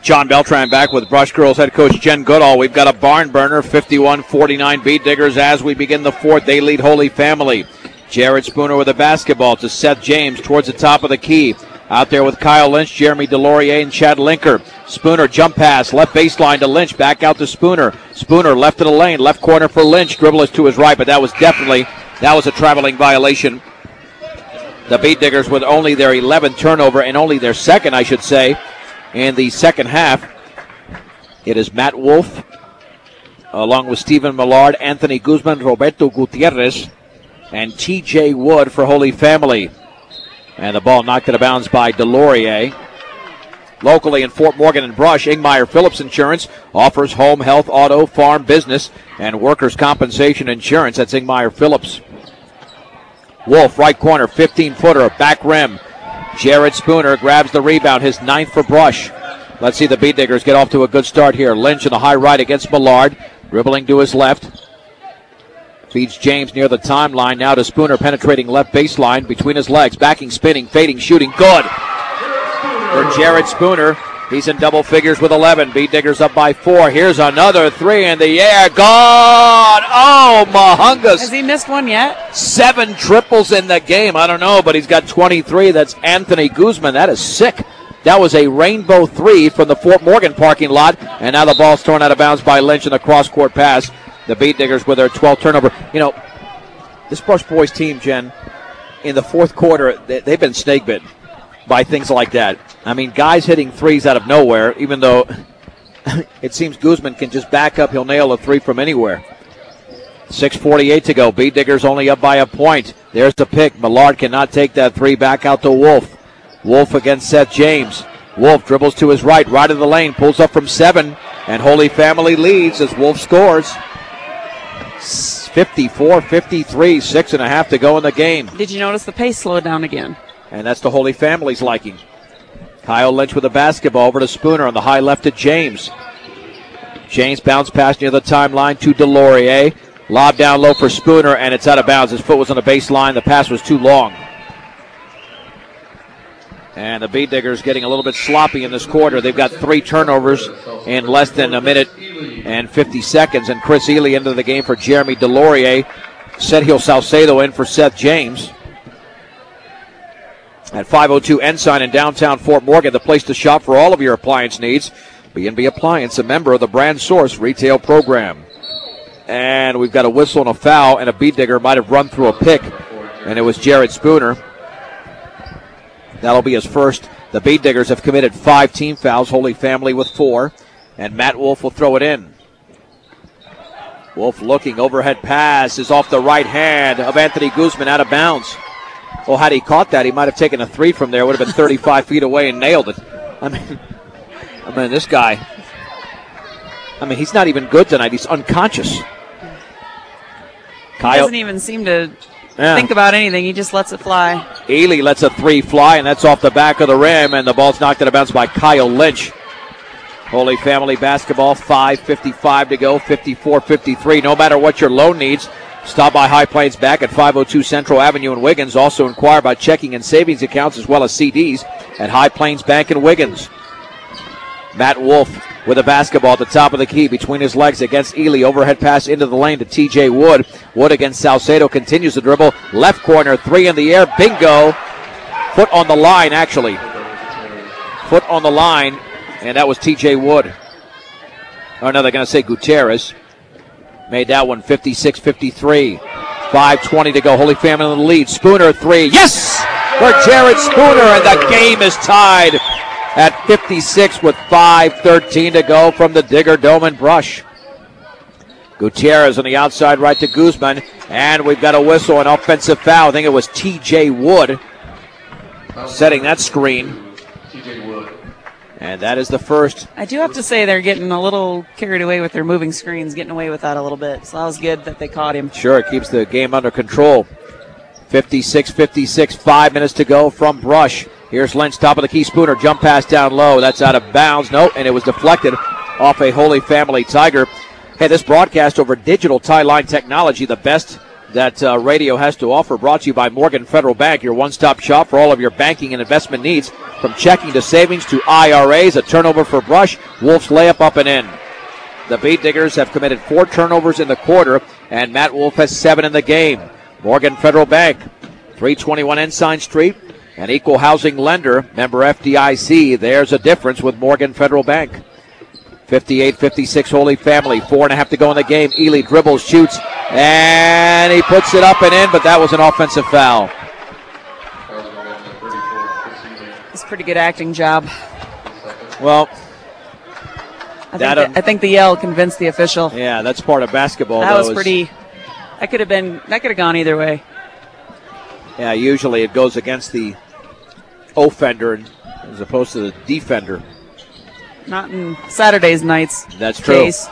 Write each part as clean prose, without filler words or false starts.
John Beltran back with Brush Girls head coach Jen Goodall. We've got a barn burner, 51-49 Beat Diggers as we begin the fourth. They lead Holy Family. Jared Spooner with a basketball to Seth James towards the top of the key. Out there with Kyle Lynch, Jeremy Delorier, and Chad Linker. Spooner jump pass, left baseline to Lynch, back out to Spooner. Spooner left of the lane, left corner for Lynch. Dribble is to his right, but that was a traveling violation. The Beat Diggers with only their 11th turnover and only their second, I should say, in the second half. It is Matt Wolf, along with Stephen Millard, Anthony Guzman, Roberto Gutierrez, and T.J. Wood for Holy Family. And the ball knocked out of bounds by Delorier. Locally in Fort Morgan and Brush, Ingmeyer Phillips Insurance offers home, health, auto, farm, business, and workers' compensation insurance. That's Ingmeyer Phillips. Wolf, right corner, 15-footer, back rim. Jared Spooner grabs the rebound, his 9th for Brush. Let's see the Beat Diggers get off to a good start here. Lynch in the high right against Millard, dribbling to his left. Feeds James near the timeline. Now to Spooner, penetrating left baseline between his legs. Backing, spinning, fading, shooting. Good for Jared Spooner. He's in double figures with 11. Beat Diggers up by 4. Here's another three in the air. Gone! Oh, Mahungus. Has he missed one yet? 7 triples in the game. I don't know, but he's got 23. That's Anthony Guzman. That is sick. That was a rainbow three from the Fort Morgan parking lot. And now the ball's thrown out of bounds by Lynch in the cross-court pass. The Beat Diggers with their 12th turnover. You know, this Brush Boys team, Jen, in the fourth quarter, they've been snake bitten by things like that. I mean, guys hitting threes out of nowhere, even though it seems Guzman can just back up. He'll nail a three from anywhere. 6:48 to go. Beat Diggers only up by a point. There's the pick. Millard cannot take that three. Back out to Wolf. Wolf against Seth James. Wolf dribbles to his right of the lane, pulls up from 7, and Holy Family leads as Wolf scores. 54-53, 6.5 to go in the game. Did you notice the pace slowed down again? And that's the Holy Family's liking. Kyle Lynch with the basketball over to Spooner on the high left to James. James bounce pass near the timeline to Delorier. Lob down low for Spooner, and it's out of bounds. His foot was on the baseline. The pass was too long. And the Beat Diggers getting a little bit sloppy in this quarter. They've got 3 turnovers in less than a minute and 50 seconds. And Chris Ely into the game for Jeremy Delorier. Sergio Salcedo in for Seth James. At 502 Ensign in downtown Fort Morgan, the place to shop for all of your appliance needs. B&B Appliance, a member of the Brand Source retail program. And we've got a whistle and a foul, and a Beat Digger might have run through a pick, and it was Jared Spooner. That'll be his first. The Beat Diggers have committed 5 team fouls, Holy Family with 4, and Matt Wolf will throw it in. Wolf looking, overhead pass is off the right hand of Anthony Guzman, out of bounds. Well, had he caught that, he might have taken a 3 from there. Would have been 35 feet away and nailed it. I mean, this guy, he's not even good tonight. He's unconscious. He doesn't even seem to think about anything. He just lets it fly. Ely lets a 3 fly, and that's off the back of the rim, and the ball's knocked out of bounds by Kyle Lynch. Holy Family basketball, 5:55 to go, 54-53. No matter what your loan needs, stop by High Plains Bank at 502 Central Avenue in Wiggins. Also inquire about checking and savings accounts as well as CDs at High Plains Bank in Wiggins. Matt Wolf with a basketball at the top of the key between his legs against Ely. Overhead pass into the lane to T.J. Wood. Wood against Salcedo continues the dribble. Left corner, 3 in the air. Bingo. Foot on the line, actually. Foot on the line, and that was T.J. Wood. Oh, no, they're going to say Gutierrez. Made that one 56-53. 5:20 to go. Holy Family in the lead. Spooner 3. Yes! For Jared Spooner, and the game is tied at 56 with 5:13 to go from the Digger Dome and Brush. Gutierrez on the outside right to Guzman, and we've got a whistle, an offensive foul. I think it was T.J. Wood setting that screen. And that is the first. I do have to say they're getting a little carried away with their moving screens, getting away with that a little bit. So that was good that they caught him. Sure, it keeps the game under control. 56-56, 5 minutes to go from Brush. Here's Lynch, top of the key. Spooner, jump pass down low. That's out of bounds. No, and it was deflected off a Holy Family Tiger. Hey, this broadcast over digital tie line technology, the best that radio has to offer, brought to you by Morgan Federal Bank, your one-stop shop for all of your banking and investment needs, from checking to savings to IRAs. A turnover for Brush. Wolf's layup up and in. The Bead Diggers have committed 4 turnovers in the quarter, and Matt Wolf has 7 in the game. Morgan Federal Bank, 321 Ensign Street, an equal housing lender, member FDIC. There's a difference with Morgan Federal Bank. 58-56 Holy Family, 4.5 to go in the game. Ely dribbles, shoots, and he puts it up and in, but that was an offensive foul. It's a pretty good acting job. Well, I think the yell convinced the official. Yeah, that's part of basketball. That was pretty. That could have gone either way. Yeah, usually it goes against the offender as opposed to the defender. Not in Saturday's nights. That's true. Case.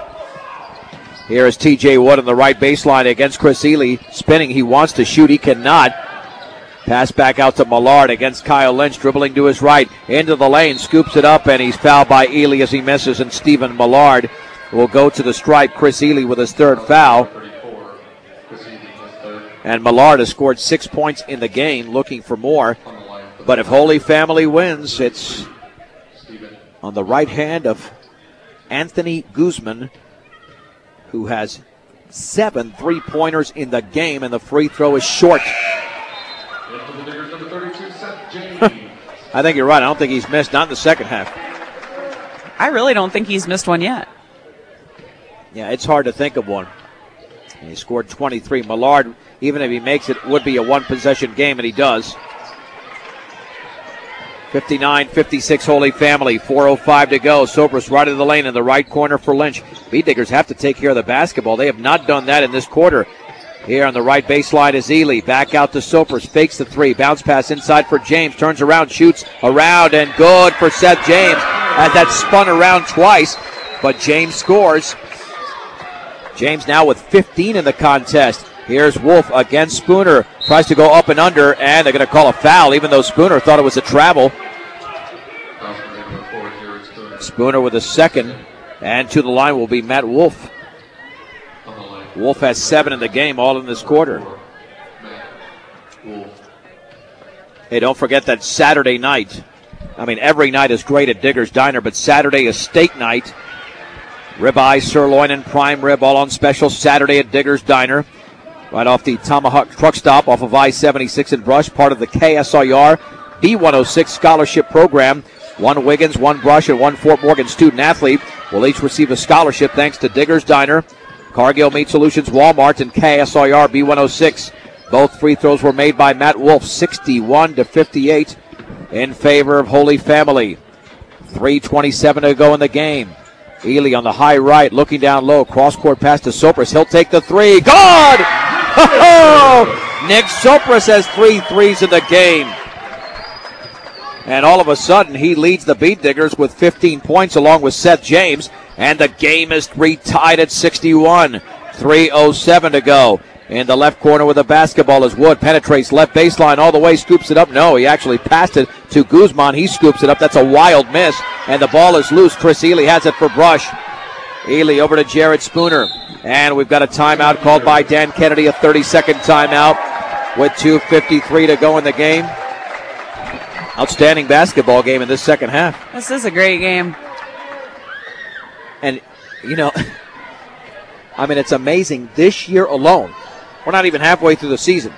Here is TJ Wood on the right baseline against Chris Ely. Spinning, he wants to shoot, he cannot. Pass back out to Millard against Kyle Lynch, dribbling to his right. Into the lane, scoops it up, and he's fouled by Ely as he misses, and Stephen Millard will go to the stripe. Chris Ely with his 3rd foul. And Millard has scored 6 points in the game, looking for more. But if Holy Family wins, it's on the right hand of Anthony Guzman, who has 7 3-pointers in the game, and the free throw is short. I think you're right. I don't think he's missed, not in the second half. I really don't think he's missed one yet. Yeah, it's hard to think of one. And he scored 23. Millard, even if he makes it, would be a one-possession game, and he does. 59-56 Holy Family, 4:05 to go. Sopris right in the lane in the right corner for Lynch. Bead Diggers have to take care of the basketball. They have not done that in this quarter. Here on the right baseline is Ely. Back out to Sopris. Fakes the 3. Bounce pass inside for James. Turns around, shoots around, and good for Seth James. As that spun around twice, but James scores. James now with 15 in the contest. Here's Wolf against Spooner. Tries to go up and under, and they're going to call a foul, even though Spooner thought it was a travel. Spooner with a 2nd, and to the line will be Matt Wolf. Wolf has 7 in the game, all in this quarter. Hey, don't forget that Saturday night. I mean, every night is great at Digger's Diner, but Saturday is steak night. Ribeye, sirloin, and prime rib all on special Saturday at Digger's Diner. Right off the Tomahawk truck stop off of I-76 in Brush, part of the KSIR B106 scholarship program. 1 Wiggins, 1 Brush, and 1 Fort Morgan student athlete will each receive a scholarship thanks to Digger's Diner, Cargill Meat Solutions, Walmart, and KSIR B106. Both free throws were made by Matt Wolf, 61-58 in favor of Holy Family. 3:27 to go in the game. Ely on the high right, looking down low. Cross-court pass to Sopris. He'll take the 3. Good! Nick Sopris has 3 threes in the game. And all of a sudden, he leads the Bead Diggers with 15 points along with Seth James. And the game is retied at 61. 3:07 to go. In the left corner with the basketball is Wood. Penetrates left baseline all the way. Scoops it up. No, he actually passed it to Guzman. He scoops it up. That's a wild miss. And the ball is loose. Chris Ely has it for Brush. Ely over to Jared Spooner. And we've got a timeout called by Dan Kennedy. A 30-second timeout with 2:53 to go in the game. Outstanding basketball game in this second half. This is a great game. And, you know, I mean, it's amazing. This year alone, we're not even halfway through the season.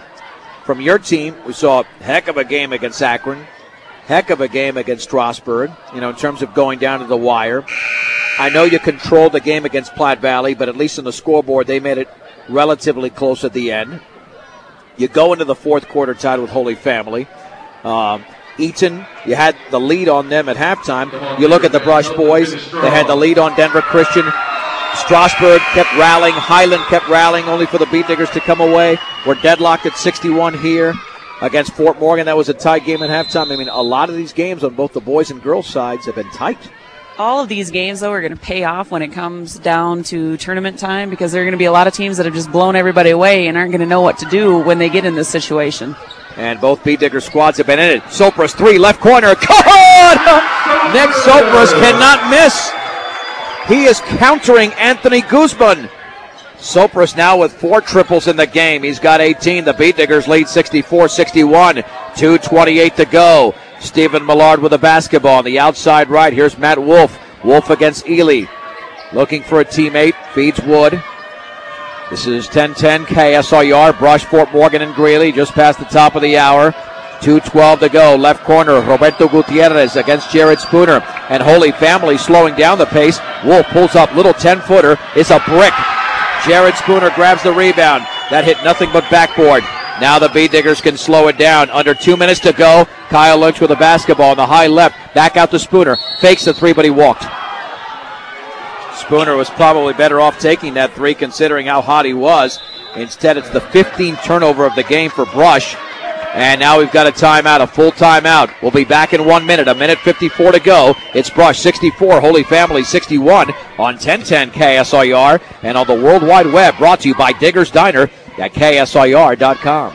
From your team, we saw a heck of a game against Akron, heck of a game against Strasburg, you know, in terms of going down to the wire. I know you controlled the game against Platte Valley, but at least on the scoreboard, they made it relatively close at the end. You go into the fourth quarter tied with Holy Family. Eaton, you had the lead on them at halftime. You look at the Brush boys, they had the lead on Denver Christian. Strasburg kept rallying. Highland kept rallying, only for the Bead Diggers to come away. We're deadlocked at 61 here against Fort Morgan. That was a tight game at halftime. I mean, a lot of these games on both the boys and girls sides have been tight. All of these games, though, are going to pay off when it comes down to tournament time, because there are going to be a lot of teams that have just blown everybody away and aren't going to know what to do when they get in this situation. And both Bead Digger squads have been in it. Sopris 3, left corner. Good! Nick Sopris cannot miss. He is countering Anthony Guzman. Sopris now with 4 triples in the game. He's got 18. The Beat Diggers lead 64-61. 2:28 to go. Stephen Millard with the basketball on the outside right. Here's Matt Wolf. Wolf against Ely. Looking for a teammate. Feeds Wood. This is 10-10 KSIR. Brush, Fort Morgan, and Greeley just past the top of the hour. 2:12 to go. Left corner, Roberto Gutierrez against Jared Spooner. And Holy Family slowing down the pace. Wolf pulls up. Little 10-footer. It's a brick. Jared Spooner grabs the rebound. That hit nothing but backboard. Now the Beat Diggers can slow it down. Under 2 minutes to go. Kyle Lynch with the basketball on the high left. Back out to Spooner. Fakes the 3, but he walked. Spooner was probably better off taking that 3 considering how hot he was. Instead, it's the 15th turnover of the game for Brush. And now we've got a timeout, a full timeout. We'll be back in 1 minute, 1:54 to go. It's Brush 64, Holy Family 61 on 1010 KSIR and on the World Wide Web, brought to you by Diggers Diner at KSIR.com.